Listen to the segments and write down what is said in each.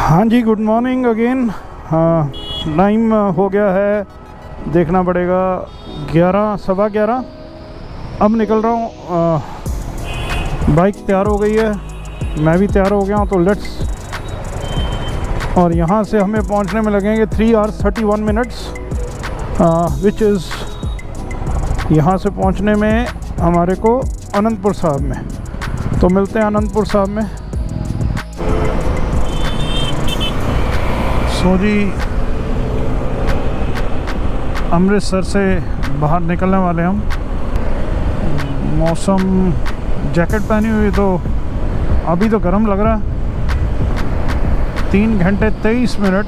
हाँ जी, good morning again. हाँ, time हो गया है, देखना पड़ेगा 11 सवा 11। अब निकल रहा हूँ। बाइक तैयार हो गई है, मैं भी तैयार हो गया हूँ, तो लेट्स। और यहाँ से हमें पहुँचने में लगेंगे 3 hours 31 minutes, विच इज़ यहाँ से पहुँचने में हमारे को अनंतपुर साहब में। तो मिलते हैं अनंतपुर साहब में। सो जी, अमृतसर से बाहर निकलने वाले हम। मौसम, जैकेट पहनी हुई तो अभी तो गर्म लग रहा है। 3 घंटे 23 मिनट,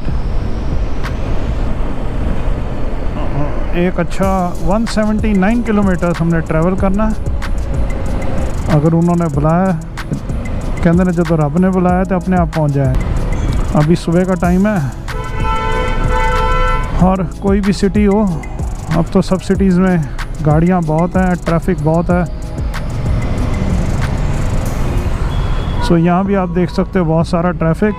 एक अच्छा 179 किलोमीटर हमने ट्रैवल करना है। अगर उन्होंने बुलाया, कहते ने जो रब ने बुलाया तो अपने आप पहुंच जाए। अभी सुबह का टाइम है और कोई भी सिटी हो, अब तो सब सिटीज़ में गाड़ियां बहुत हैं, ट्रैफिक बहुत है। सो यहाँ भी आप देख सकते हो बहुत सारा ट्रैफिक।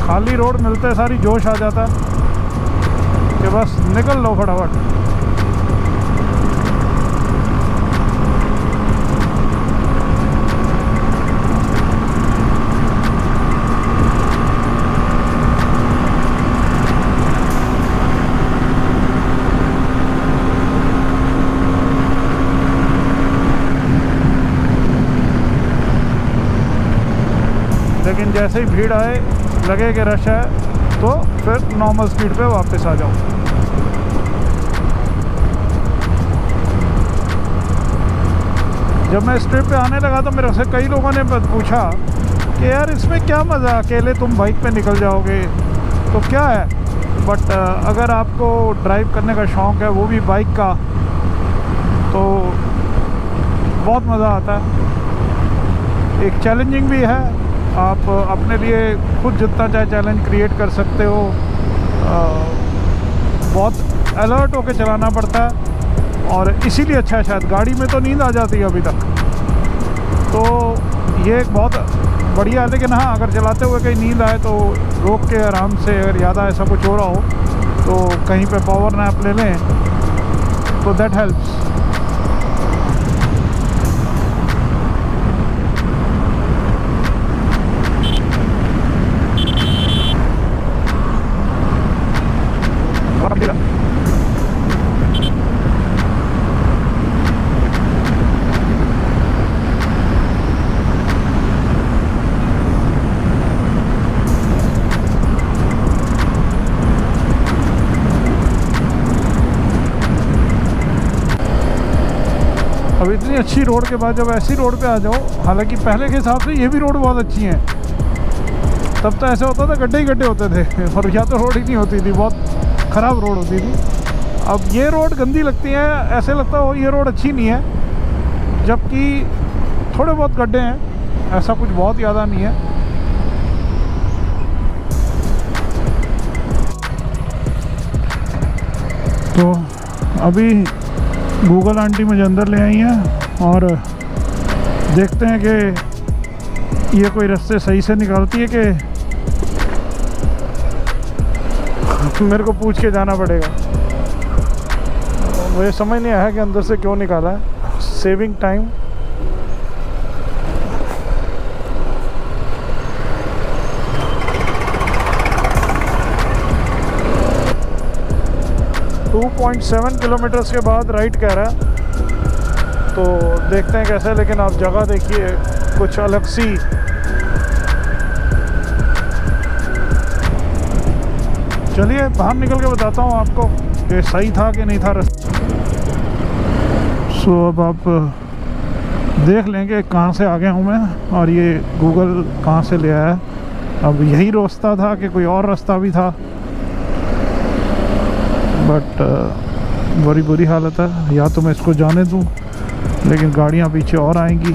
खाली रोड मिलते सारी जोश आ जाता है कि बस निकल लो फटाफट। लेकिन जैसे ही भीड़ आए, लगे कि रश है, तो फिर नॉर्मल स्पीड पे वापस आ जाओ। जब मैं इस ट्रिप पे आने लगा तो मेरे से कई लोगों ने पूछा कि यार इसमें क्या मज़ा, अकेले तुम बाइक पे निकल जाओगे तो क्या है। बट अगर आपको ड्राइव करने का शौक़ है, वो भी बाइक का, तो बहुत मज़ा आता है। एक चैलेंजिंग भी है, आप अपने लिए खुद जितना चाहे चैलेंज क्रिएट कर सकते हो। बहुत अलर्ट होकर चलाना पड़ता है और इसीलिए अच्छा है। शायद गाड़ी में तो नींद आ जाती है अभी तक, तो ये एक बहुत बढ़िया है। लेकिन हाँ, अगर चलाते हुए कहीं नींद आए तो रोक के आराम से, अगर ज़्यादा ऐसा कुछ हो रहा हो तो कहीं पे पावर नैप ले लें, तो दैट हेल्प्स। अब इतनी अच्छी रोड के बाद जब ऐसी रोड पे आ जाओ, हालांकि पहले के हिसाब से ये भी रोड बहुत अच्छी है, तब तो ऐसे होता था गड्ढे ही गड्ढे होते थे और या तो रोड ही नहीं होती थी, बहुत ख़राब रोड होती थी। अब ये रोड गंदी लगती है, ऐसे लगता हो ये रोड अच्छी नहीं है, जबकि थोड़े बहुत गड्ढे हैं, ऐसा कुछ बहुत ज़्यादा नहीं है। तो अभी गूगल आंटी मुझे अंदर ले आई हैं और देखते हैं कि ये कोई रास्ते सही से निकालती है कि मेरे को पूछ के जाना पड़ेगा। मुझे समझ नहीं आया कि अंदर से क्यों निकाला है। Saving time. टू 2.7 किलोमीटर्स के बाद राइट कह रहा है, तो देखते हैं कैसे। लेकिन आप जगह देखिए, कुछ अलग सी। चलिए बाहर निकल के बताता हूँ आपको कि सही था कि नहीं था रास्ता। सो अब आप देख लेंगे कहाँ से आ गया हूँ मैं, और ये गूगल कहाँ से ले आया। अब यही रास्ता था कि कोई और रास्ता भी था, बट बड़ी बुरी हालत है। या तो मैं इसको जाने दूँ, लेकिन गाड़ियाँ पीछे और आएंगी।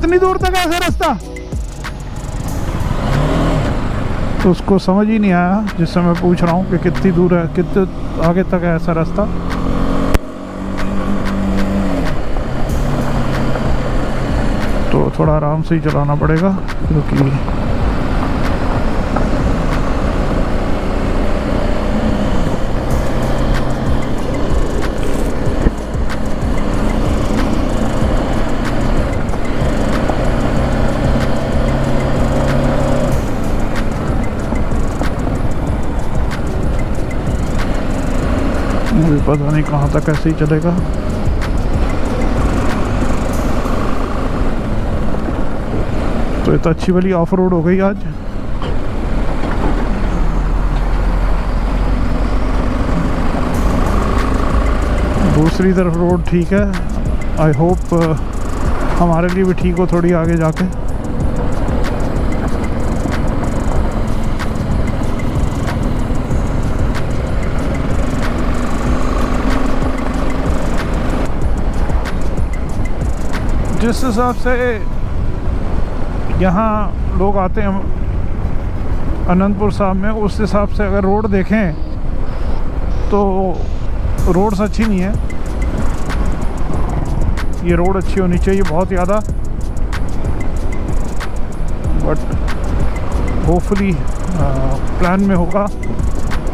कितनी दूर तक है ऐसा रास्ता? तो उसको समझ ही नहीं आया जिससे मैं पूछ रहा हूँ कि कितनी दूर है, कितने आगे तक है ऐसा रास्ता। तो थोड़ा आराम से ही चलाना पड़ेगा क्योंकि मुझे पता नहीं कहाँ तक ऐसे ही चलेगा। तो ये तो अच्छी वाली ऑफ रोड हो गई आज। दूसरी तरफ रोड ठीक है, आई होप हमारे लिए भी ठीक हो थोड़ी आगे जाके। जिस हिसाब से यहाँ लोग आते हैं अनंतपुर साहब में, उस हिसाब से अगर रोड देखें तो रोड्स अच्छी नहीं है। ये रोड अच्छी होनी चाहिए बहुत ज़्यादा, बट होपफुली प्लान में होगा।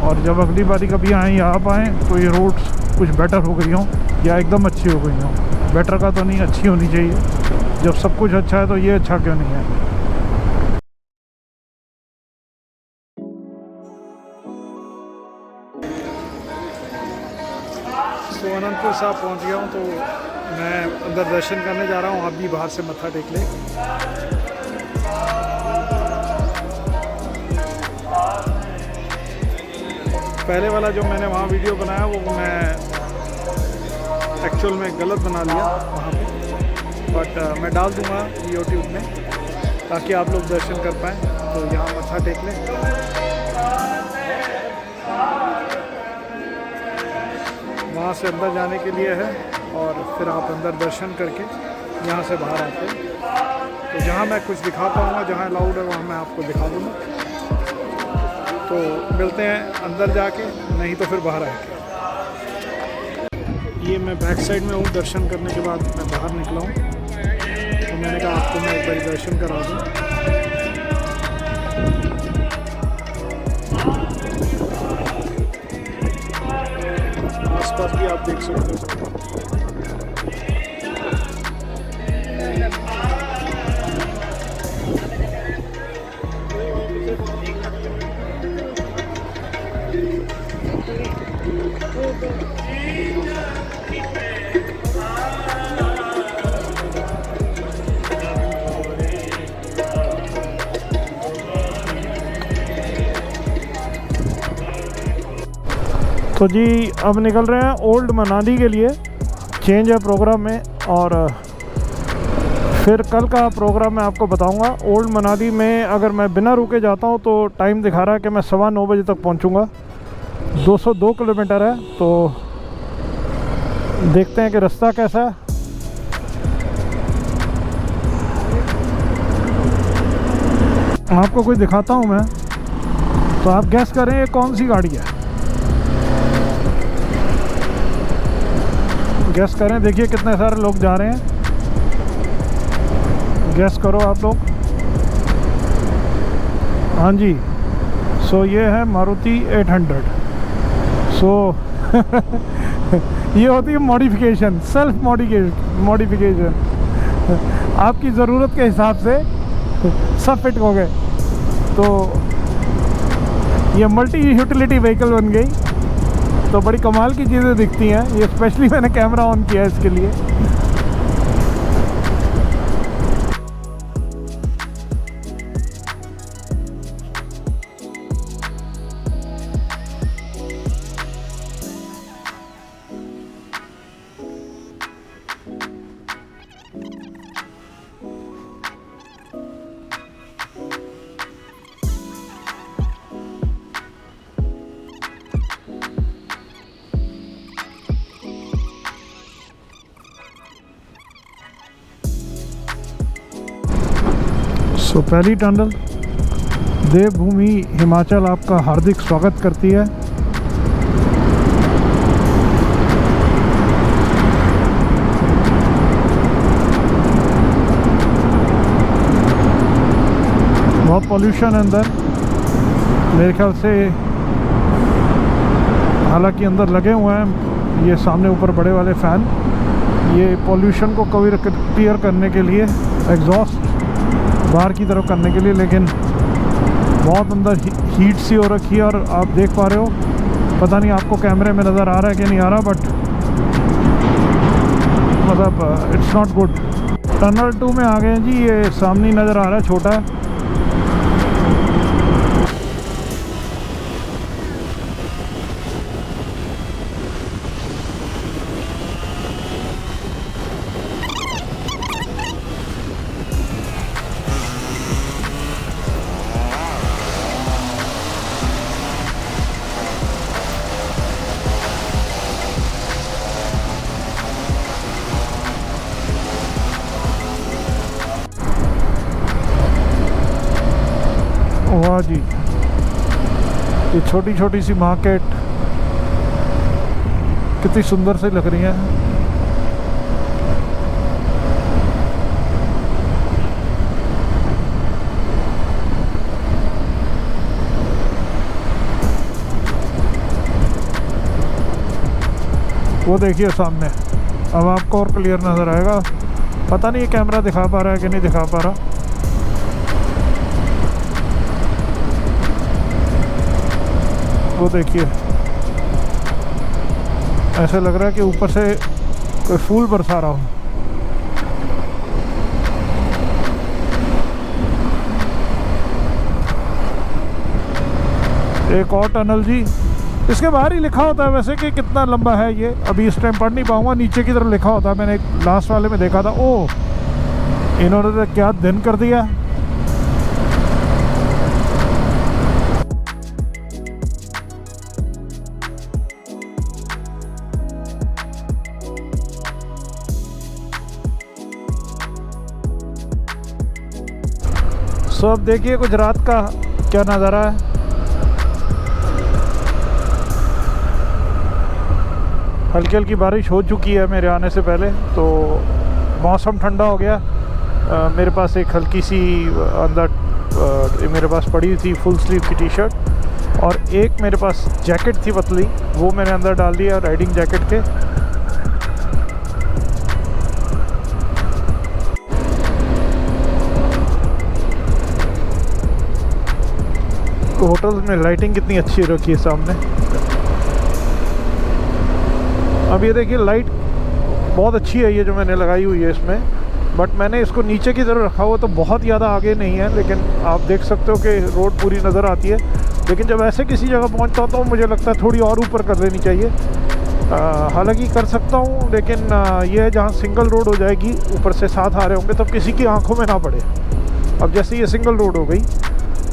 और जब अगली बारी कभी आएँ या आप आएँ तो ये रोड्स कुछ बेटर हो गई हों या एकदम अच्छी हो गई हों। बेटर का तो नहीं, अच्छी होनी चाहिए। जब सब कुछ अच्छा है तो ये अच्छा क्यों नहीं है? तो अनंतपुर साहब पहुंच गया हूं, तो मैं अंदर दर्शन करने जा रहा हूं। आप भी बाहर से मत्था टेक लें। पहले वाला जो मैंने वहाँ वीडियो बनाया वो मैं एक्चुअल में गलत बना लिया वहाँ पे, बट मैं डाल दूँगा यूट्यूब में ताकि आप लोग दर्शन कर पाएँ। तो यहाँ मत्था टेक लें। वहाँ से अंदर जाने के लिए है और फिर आप अंदर दर्शन करके यहाँ से बाहर आते हैं। तो जहाँ मैं कुछ दिखा पाऊँगा, जहाँ अलाउड है वहाँ मैं आपको दिखा दूँगा। तो मिलते हैं अंदर जाके, नहीं तो फिर बाहर आएंगे। ये मैं बैक साइड में हूँ, दर्शन करने के बाद मैं बाहर निकला हूँ। तो मैंने कहा आपको मैं एक बार दर्शन करा दूँ। आसपास भी आप देख सकते हो। तो जी अब निकल रहे हैं ओल्ड मनाली के लिए। चेंज है प्रोग्राम में, और फिर कल का प्रोग्राम मैं आपको बताऊंगा। ओल्ड मनाली में अगर मैं बिना रुके जाता हूं तो टाइम दिखा रहा है कि मैं 9:15 बजे तक पहुंचूंगा। 202 किलोमीटर है, तो देखते हैं कि रास्ता कैसा है। आपको कुछ दिखाता हूं मैं, तो आप गैस करें ये कौन सी गाड़ी है। गैस करें, देखिए कितने सारे लोग जा रहे हैं। गैस करो आप लोग। हाँ जी, सो ये है मारुति 800। सो ये होती है मॉडिफिकेशन, सेल्फ मॉडिफिकेशन। आपकी ज़रूरत के हिसाब से सब फिट हो गए। तो ये मल्टी यूटिलिटी व्हीकल बन गई। तो बड़ी कमाल की चीज़ें दिखती हैं। ये स्पेशली मैंने कैमरा ऑन किया है इसके लिए। सो पहली टनल देवभूमि हिमाचल आपका हार्दिक स्वागत करती है। बहुत पॉल्यूशन है अंदर मेरे ख्याल से, हालांकि अंदर लगे हुए हैं ये सामने ऊपर बड़े वाले फ़ैन, ये पॉल्यूशन को क्लियर करने के लिए, एग्जॉस्ट बाहर की तरफ करने के लिए, लेकिन बहुत अंदर हीट सी हो रखी है। और आप देख पा रहे हो, पता नहीं आपको कैमरे में नज़र आ रहा है कि नहीं आ रहा, बट मतलब इट्स नॉट गुड। टनल 2 में आ गए हैं जी, ये सामने नज़र आ रहा है, छोटा है। वाह जी, ये छोटी छोटी सी मार्केट कितनी सुंदर सी लग रही है। वो देखिए सामने, अब आपको और क्लियर नज़र आएगा। पता नहीं ये कैमरा दिखा पा रहा है कि नहीं दिखा पा रहा। वो देखिए, ऐसे लग रहा है कि ऊपर से कोई फूल बरसा रहा हो। एक और टनल जी, इसके बाहर ही लिखा होता है वैसे कि कितना लंबा है ये, अभी इस टाइम पढ़ नहीं पाऊंगा। नीचे की तरफ लिखा होता है, मैंने एक लास्ट वाले में देखा था। ओह, इन्होंने तो क्या दिन कर दिया। सो अब देखिए गुजरात का क्या नज़ारा है। हल्की हल्की बारिश हो चुकी है मेरे आने से पहले, तो मौसम ठंडा हो गया। मेरे पास एक हल्की सी अंदर मेरे पास पड़ी थी फुल स्लीव की टी शर्ट, और एक मेरे पास जैकेट थी पतली, वो मैंने अंदर डाल दिया राइडिंग जैकेट के। होटल में लाइटिंग कितनी अच्छी रखी है सामने। अब ये देखिए लाइट बहुत अच्छी है ये जो मैंने लगाई हुई है इसमें, बट मैंने इसको नीचे की तरफ रखा हुआ तो बहुत ज़्यादा आगे नहीं है, लेकिन आप देख सकते हो कि रोड पूरी नज़र आती है। लेकिन जब ऐसे किसी जगह पहुंचता हूँ तो मुझे लगता है थोड़ी और ऊपर कर लेनी चाहिए। हालांकि कर सकता हूँ, लेकिन ये जहाँ सिंगल रोड हो जाएगी, ऊपर से साथ आ रहे होंगे, तब किसी की आंखों में ना पड़े। अब जैसे ये सिंगल रोड हो गई,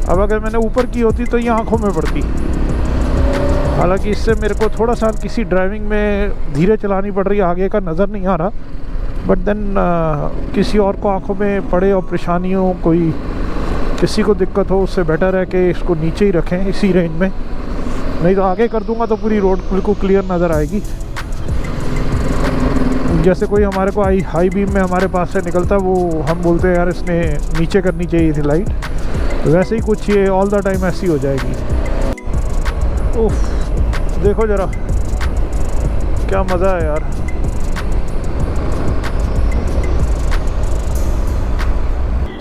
अब अगर मैंने ऊपर की होती तो ये आंखों में पड़ती। हालांकि इससे मेरे को थोड़ा सा किसी ड्राइविंग में धीरे चलानी पड़ रही है, आगे का नज़र नहीं आ रहा, बट देन किसी और को आंखों में पड़े और परेशानी हो, कोई किसी को दिक्कत हो, उससे बेटर है कि इसको नीचे ही रखें इसी रेंज में। नहीं तो आगे कर दूंगा तो पूरी रोड बिल्कुल क्लियर नज़र आएगी। जैसे कोई हमारे को हाई बीम में हमारे पास से निकलता है, वो हम बोलते हैं यार इसने नीचे करनी चाहिए थी लाइट, वैसे ही कुछ ये ऑल द टाइम ऐसी हो जाएगी। उफ, देखो ज़रा क्या मज़ा है यार।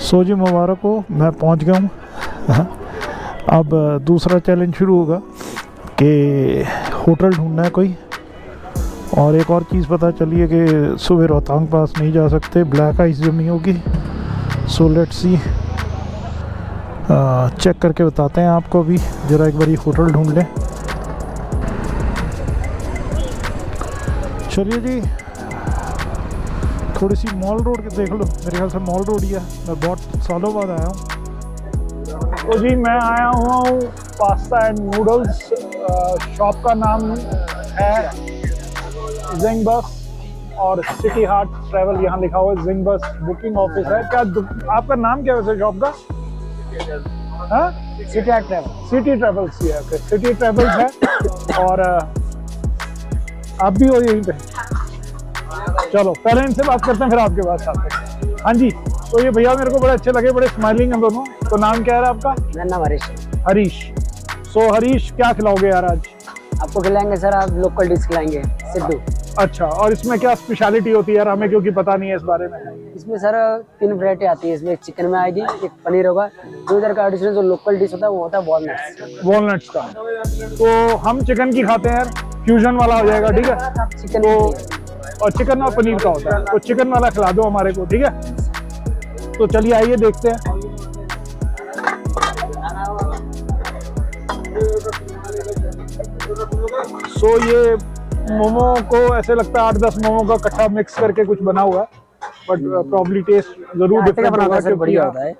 सो जी मुबारक हो, मैं पहुंच गया हूँ। अब दूसरा चैलेंज शुरू होगा कि होटल ढूंढना है कोई। और एक और चीज़ पता चली है कि सुबह रोहतांग पास नहीं जा सकते, ब्लैक आइस जमी होगी। सो लेट्स सी, चेक करके बताते हैं आपको। भी ज़रा एक बारी होटल ढूंढ लें। चलिए जी, थोड़ी सी मॉल रोड देख लो, मेरे ख्याल से मॉल रोड ही है। मैं बहुत सालों बाद आया हूँ। तो जी मैं आया हुआ हूँ पास्ता एंड नूडल्स, शॉप का नाम है जिंग बस। और सिटी हार्ट ट्रैवल यहाँ लिखा हुआ है। जिंग बस बुकिंग ऑफिस है। क्या आपका नाम क्या है वैसे शॉप का? हाँ, city heart travel, city travels ही है। ओके, सिटी ट्रैवल्स है। और आप भी हो यहीं पे? चलो पहले इनसे बात करते हैं, फिर आपके पास आते हैं। हाँ जी, तो ये भैया मेरे को बड़े अच्छे लगे, बड़े स्माइलिंग हैं दोनों। तो नाम क्या है आपका? मेरा नाम हरीश। हरीश। सो हरीश, क्या खिलाओगे यार आज? आपको खिलाएंगे सर, आप लोकल डिश खिलाएंगे, सिद्धू। अच्छा, और इसमें क्या स्पेशलिटी होती है यार, हमें क्योंकि पता नहीं है इस बारे में। इसमें सर 3 वैरायटी आती है। इसमें एक चिकन में आएगी, एक पनीर होगा, जो इधर का एडिशनल जो लोकल डिश होता है वो होता है वॉलनट्स। वॉलनट्स का। तो हम चिकन की खाते हैं यार, फ्यूजन वाला हो जाएगा, ठीक है? चिकन तो और चिकन और पनीर का होता है, तो चिकन वाला खिला दो हमारे को, ठीक है? तो चलिए आइए देखते हैं। सो ये मोमो को ऐसे लगता है 8-10 मोमो का इकट्ठा मिक्स करके कुछ बना हुआ है, बट प्रॉब्ली टेस्ट जरूर डिफरेंट होगा, सर बढ़िया होता है।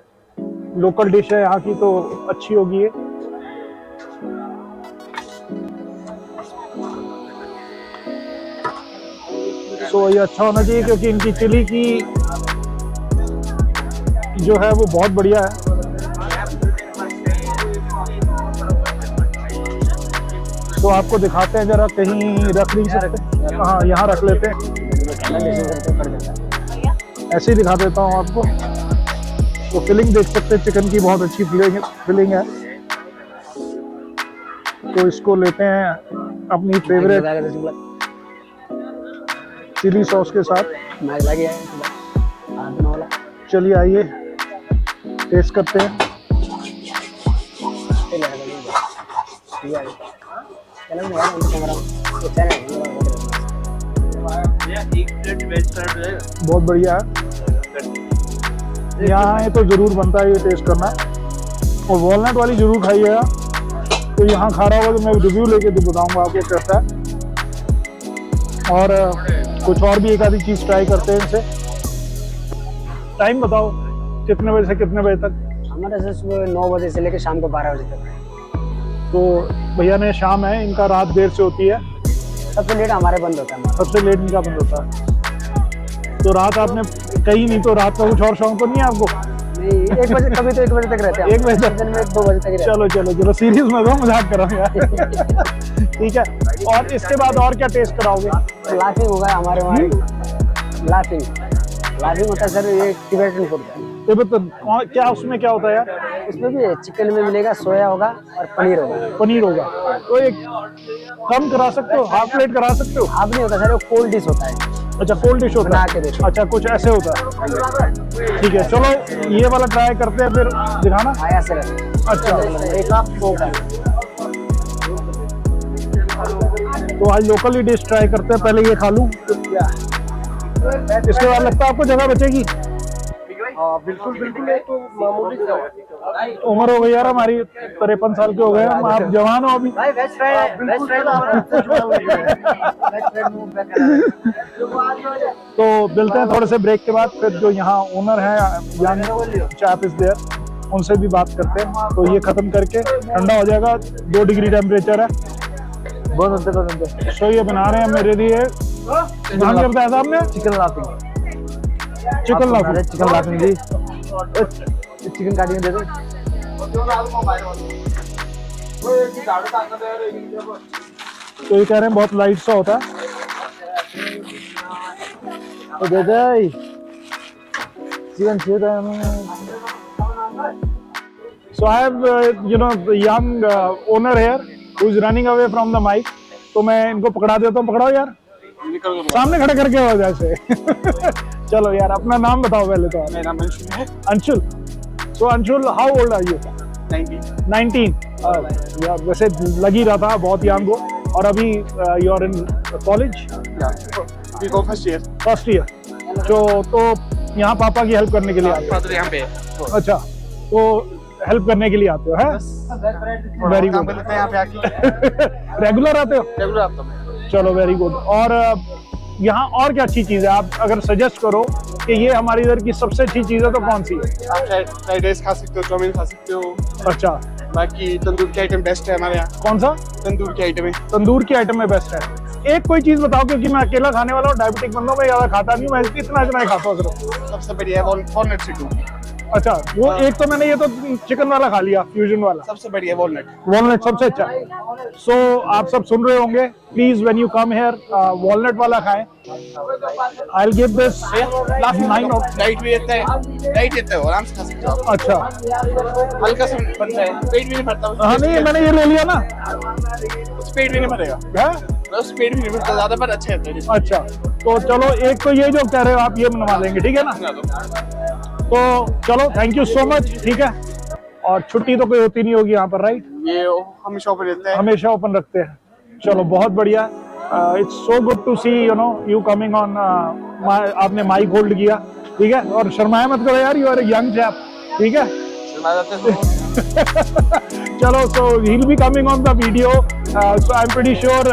लोकल डिश है यहाँ की, तो अच्छी होगी ये। सो ये अच्छा होना चाहिए क्योंकि इनकी चिली की जो है वो बहुत बढ़िया है। तो आपको दिखाते हैं जरा, कहीं रख नहीं सकते? हाँ, यहाँ रख लेते हैं, ऐसे ही दिखा देता हूँ आपको। तो फिलिंग देख सकते हैं, चिकन की बहुत अच्छी फिलिंग है। तो इसको लेते हैं अपनी फेवरेट चिली सॉस के साथ। चलिए आइए टेस्ट करते हैं। बहुत बढ़िया है, यहाँ आए तो जरूर बनता है ये टेस्ट करना। और वॉलनट वाली जरूर खाइएगा। तो यहाँ खा रहा होगा तो मैं रिव्यू लेके तो बताऊंगा आपको कैसा है। और कुछ और भी एक आधी चीज ट्राई करते हैं इनसे। टाइम बताओ, कितने बजे से कितने बजे तक? हमारे से सुबह 9 बजे से लेकर शाम को 12 बजे तक। तो भैया ने शाम है, इनका रात देर से होती है। सबसे लेट हमारे बंद होता है। सबसे लेट इनका बंद होता है। तो रात आपने कहीं नहीं, तो रात का कुछ और शौक तो नहीं है आपको? नहीं, 1 बजे, कभी तो 1 बजे तक रहते हैं। 1 बजे तक? दिन में 2 बजे तक। चलो चलो चलो, सीरियस में दो, मजाक कर रहा हूँ। ठीक है। और इसके बाद और क्या टेस्ट कराओगे? लाफिंग होगा हमारे वहाँ। लाफिंग होता है सर, ये टिबेटन फूड है। तिब्बतन क्या, उसमें क्या होता है यार? उसमें भी चिकन में मिलेगा, सोया होगा और पनीर होगा। पनीर होगा। तो एक कम करा सकते हो, हाफ प्लेट करा सकते हो? हाफ नहीं होता सर, वो कोल्ड डिश होता है। अच्छा, कोल्ड डिश होता बना के है। देखो। अच्छा, कुछ ऐसे होता है। ठीक है, चलो ये वाला ट्राई करते हैं, फिर दिखाना। आया सर। अच्छा, एक आप होगा। तो आज लोकल ही डिश ट्राई करते हैं। पहले ये खा लूं, इसके बाद लगता है आपको जगह बचेगी? बिल्कुल बिल्कुल, ये तो मामूली सा है। उम्र हो गई यार हमारी, 53 साल के हो गए हम। आप जवान हो अभी। तो मिलते हैं थोड़े से ब्रेक के बाद। फिर जो यहाँ ओनर है यंग चैप इज देयर, उनसे भी बात करते हैं। तो ये खत्म करके ठंडा हो जाएगा, 2 डिग्री टेम्परेचर है। सो ये बना रहे हैं मेरे लिए, नाम क्या बताया था आपने? Chicken laughing. Chicken laughing. Chicken laughing जी, चिकन काटिंग दे दो। तो ये कह रहे हैं बहुत लाइट सा होता है, तो दे दे चिकन चाहिए। So I have the young owner here who is running away from the mic. तो मैं इनको पकड़ा देता हूँ। पकड़ाओ यार, सामने खड़े करके हो जैसे। चलो यार, अपना नाम बताओ पहले तो। मेरा नाम अंशुल है। Anshul. So Anshul, how old are you? 19। यार वैसे लग ही रहा था बहुत यंग हो। और अभी you are in college? First year. तो यहाँ पापा की हेल्प करने के लिए आते हो? यहाँ पे। अच्छा, तो हेल्प करने के लिए आते हो? है वेरी गुड। यहाँ पे आके रेगुलर आते हो? रेगुलर आता हूँ। चलो वेरी गुड। और यहाँ और क्या अच्छी चीज़ है, आप अगर सजेस्ट करो कि ये हमारी इधर की सबसे अच्छी चीज़ है, तो कौन सी है? आप फ्राइड राइस खा सकते हो, चाउमीन खा सकते हो। अच्छा, बाकी तंदूर की आइटम बेस्ट है हमारे यहाँ। कौन सा? तंदूर की आइटम है। तंदूर की आइटम में बेस्ट है। एक कोई चीज बताओ, क्योंकि मैं अकेला खाने वाला हूँ, डायबिटिक बंदा, मैं ज्यादा खाता नहीं हूँ, मैं इतना इतना ही खाता हूँ सिर्फ। सबसे बढ़िया है वॉलनट चिकू। अच्छा, वो एक तो मैंने ये तो चिकन वाला खा लिया, फ्यूजन वाला। सबसे बढ़िया वॉलनट। वॉलनट सबसे अच्छा। सो आप सब सुन रहे होंगे, please when you come here walnut वाला खाएं। I will give this 9 out. Light भी रहता है, आराम से खा सकते हो। अच्छा, हल्का सा बनता है, पेट भी नहीं भरता। हाँ नहीं मैंने ये ले लिया ना। पेट भी नहीं भरेगा, बस पेट भी नहीं भरता ज्यादा, पर अच्छा है। अच्छा, तो चलो एक तो ये जो कह रहे हो आप ये बनवा लेंगे, ठीक है ना? तो चलो, थैंक यू सो मच, ठीक है। और छुट्टी तो कोई होती नहीं होगी यहाँ पर, राइट? ये हमेशा ओपन रहता है, हमेशा ओपन रखते हैं। चलो बहुत बढ़िया। It's so good to see you coming on. आपने माइक होल्ड किया, ठीक है, और शर्माया मत करो यार, you are a young chap, ठीक है। चलो, so he'll be coming on the video, so I'm pretty sure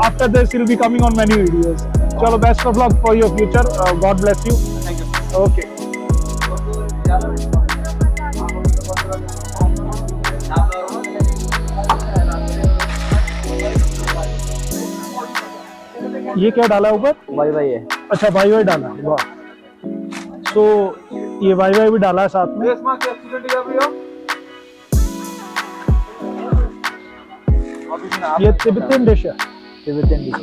after this he'll be coming on many videos. चलो, best of luck for your future, God bless you. Thank you. Okay. ये क्या डाला ऊपर? भाई भाई है। अच्छा, भाई भाई डाला, वाह। सो ये भाई भाई भी डाला है साथ में। ये तिब्बतन डिश है। Tibetan dish.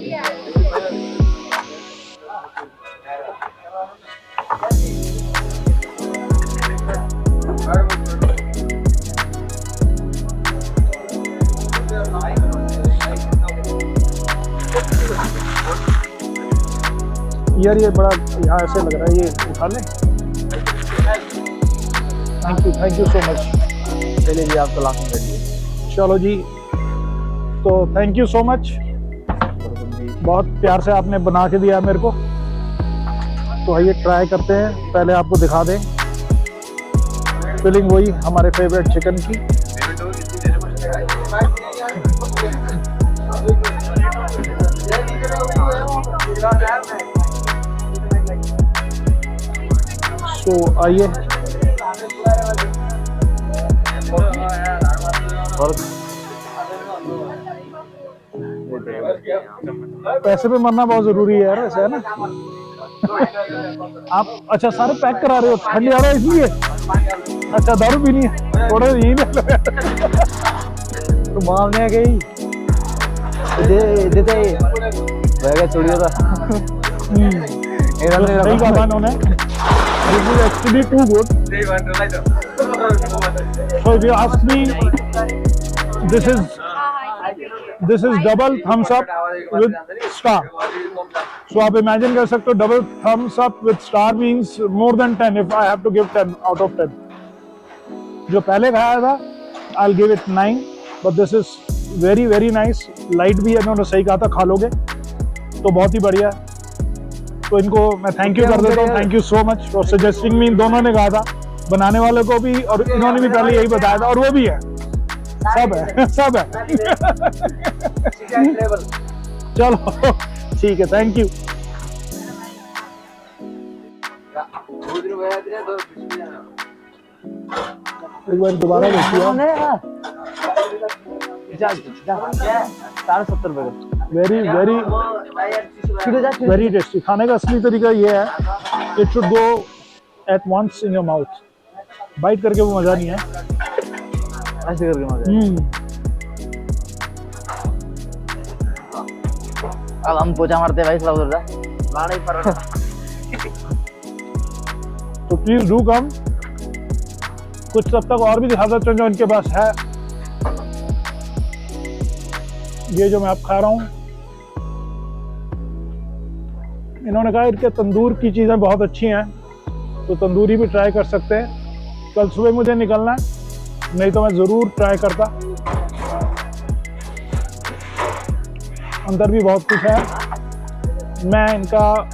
यार ये बड़ा यहाँ ऐसे लग रहा है, ये उठा लें। Thank you so much. चलिए जी, आपको लाख में बैठिए। चलो जी, तो थैंक यू सो मच, बहुत प्यार से आपने बना के दिया मेरे को। तो आइए ट्राई करते हैं, पहले आपको दिखा दें फीलिंग वही हमारे फेवरेट चिकन की। तो आइए, पैसे पे मरना बहुत जरूरी है यार, ऐसा है ना। आप अच्छा सारे पैक करा रहे हो, ठंडी आ रहा है इसलिए? अच्छा, दारू पीनी है, थोड़ा यही ले लो यार। तो मामने गई देते बैग छोड़ियो था। सही कहा उन्होंने। This is actually too good. So if you ask me, this is double thumbs up with star. So आप imagine कर सकते हो, double thumbs up with star means more than 10. If I have to give 10 out of 10. जो पहले खाया था, I'll give it 9. But this is very very nice. Light भी है, इन्होंने सही कहा था, खा लोगे तो बहुत ही बढ़िया। तो इनको मैं थैंक यू कर देता हूँ, thank you so much for suggesting me. इन दोनों ने कहा था, बनाने वाले को भी और इन्होंने भी पहले यही बताया था, और वो भी है, सब है सब है। चलो ठीक है, थैंक यू। एक बार दोबारा देखिए, 70 रुपए। Very very very tasty. खाने का असली तरीका ये है, it should go at once in your mouth. Bite करके वो मजा नहीं है, ऐसे करके मजा। अब हम पोछा मारते भाई, सब उधर जा। तो प्लीज डू कम। कुछ तब तक और भी दिखा सकते हैं जो इनके पास है। ये जो मैं आप खा रहा हूँ, इन्होंने कहा इनके तंदूर की चीज़ें बहुत अच्छी हैं, तो तंदूरी भी ट्राई कर सकते हैं। कल सुबह मुझे निकलना है, नहीं तो मैं ज़रूर ट्राई करता। अंदर भी बहुत कुछ है। मैं इनका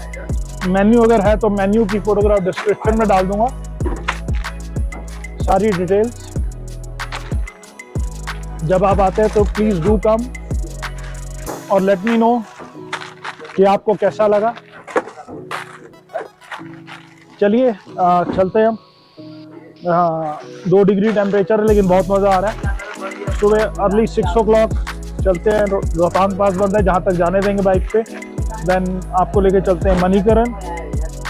मेन्यू अगर है तो मेन्यू की फोटोग्राफ डिस्क्रिप्शन में डाल दूंगा, सारी डिटेल्स। जब आप आते हैं तो प्लीज़ डू कम और लेट मी नो कि आपको कैसा लगा। चलिए चलते हैं हम। 2 डिग्री टेम्परेचर है, लेकिन बहुत मज़ा आ रहा है। सुबह अर्ली 6 o'clock चलते हैं रोहतांग पास बंद है, जहाँ तक जाने देंगे बाइक पे। देन आपको लेके चलते हैं मणिकरण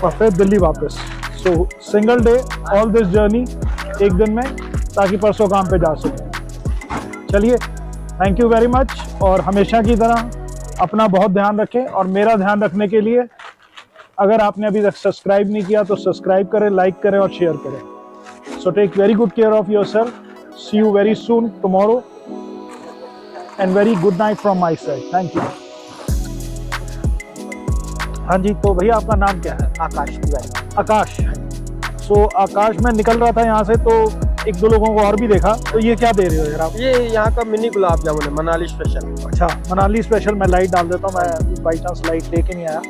और फिर दिल्ली वापस। सो single day all this journey, एक दिन में, ताकि परसों काम पे जा सकें। चलिए, थैंक यू वेरी मच। और हमेशा की तरह अपना बहुत ध्यान रखें, और मेरा ध्यान रखने के लिए अगर आपने अभी तक सब्सक्राइब नहीं किया तो सब्सक्राइब करें, लाइक करें और शेयर करें। So take very good care of yourself. See you very soon tomorrow and very good night from my side. Thank you. हाँ जी, तो भैया आपका नाम क्या है? आकाश तिवारी। आकाश। सो आकाश, मैं निकल रहा था यहाँ से तो एक दो लोगों को और भी देखा। तो ये क्या दे रहे हो यार आप? ये यहाँ का मिनी गुलाब जामुन है, मनाली स्पेशल। अच्छा, मनाली स्पेशल। मैं लाइट डाल देता हूँ, मैं बाई चांस लाइट लेके नहीं आया,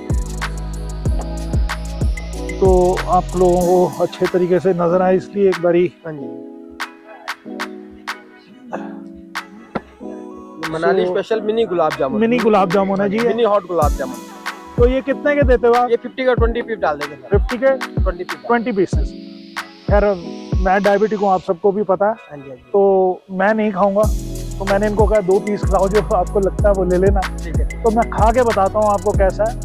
तो आप लोगों को अच्छे तरीके से नजर आए इसलिए एक बारी। हाँ जी, Manali special mini gulab jamun. Mini gulab jamun है जी ये। Mini hot gulab jamun. तो ये कितने के देते हो आप? ये 50 का 20 पीस डाल देंगे सर। 50 के 20 पीस। 20 पीसेस। खैर, मैं डायबिटिक हूँ, आप सबको भी पता है, हाँ जी, हाँ जी। तो मैं नहीं खाऊंगा। तो मैंने इनको कहा 2 पीस खाओ, जो आपको लगता है वो ले लेना। ठीक है। तो मैं खा के बताता हूँ आपको कैसा है।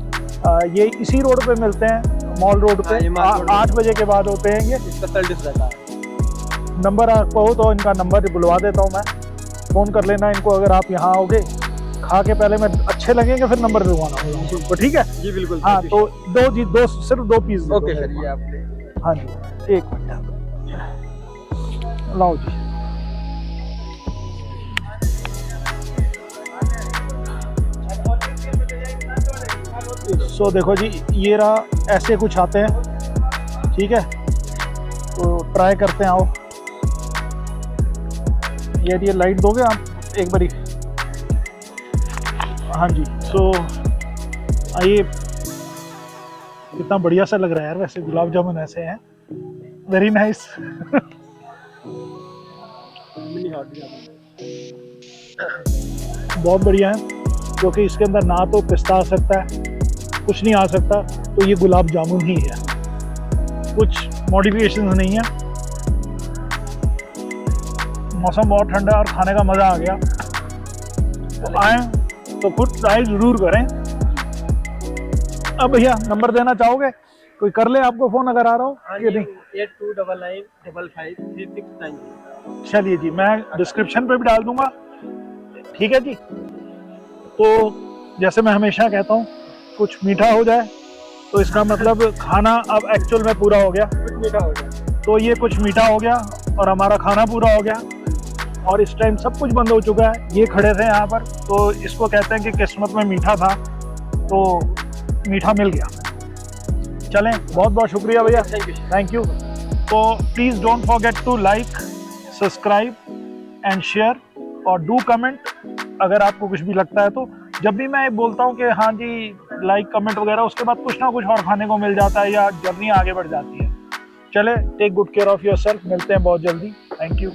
ये इसी रोड पे मिलते हैं, मॉल रोड पे। हाँ, ये मॉल रोड 8 बजे के बाद होते हैं ये। स्पेशल डिश रहता है। नंबर आपको हो तो इनका नंबर बुलवा देता हूँ मैं, फ़ोन कर लेना इनको अगर आप यहाँ आओगे। खा के पहले मैं अच्छे लगेंगे फिर नंबर दिलवाना होगा, तो ठीक है? जी बिल्कुल। हाँ, तो दो सिर्फ 2 पीस दे दो ओके मेरे सर, को। ये आपने। हाँ जी, 1 मिनट लाओ जी। सो देखो जी, ये रहा, ऐसे कुछ आते हैं, ठीक है? तो ट्राई करते हैं, आओ। ये लाइट दोगे आप एक बारी? हाँ जी। सो आइए, कितना बढ़िया सा लग रहा है यार, वैसे गुलाब जामुन ऐसे हैं। Very nice. मिनी हॉट जामुन बहुत बढ़िया है, क्योंकि इसके अंदर ना तो पिस्ता आ सकता है, कुछ नहीं आ सकता, तो ये गुलाब जामुन ही है, कुछ मॉडिफिकेशन नहीं है। मौसम बहुत ठंडा है और खाने का मज़ा आ गया। तो आए तो खुद ट्राई जरूर करें। अब भैया नंबर देना चाहोगे? कोई कर ले आपको फ़ोन अगर आ रहा हो कि नहीं? 8299553690। चलिए जी, मैं डिस्क्रिप्शन पे भी डाल दूंगा, ठीक है जी? तो जैसे मैं हमेशा कहता हूँ, कुछ मीठा हो जाए तो इसका मतलब खाना अब एक्चुअल में पूरा हो गया। कुछ मीठा हो गया। तो ये कुछ मीठा हो गया और हमारा खाना पूरा हो गया, और इस टाइम सब कुछ बंद हो चुका है। ये खड़े थे यहाँ पर, तो इसको कहते हैं कि किस्मत में मीठा था, तो मीठा मिल गया। चलें, बहुत बहुत शुक्रिया भैया, थैंक यू। तो please don't forget to like, subscribe and share, और डू कमेंट अगर आपको कुछ भी लगता है तो। जब भी मैं बोलता हूँ कि हाँ जी लाइक कमेंट वगैरह, उसके बाद कुछ ना कुछ और खाने को मिल जाता है या जर्नी आगे बढ़ जाती है। चले, take good care of yourself, मिलते हैं बहुत जल्दी। Thank you.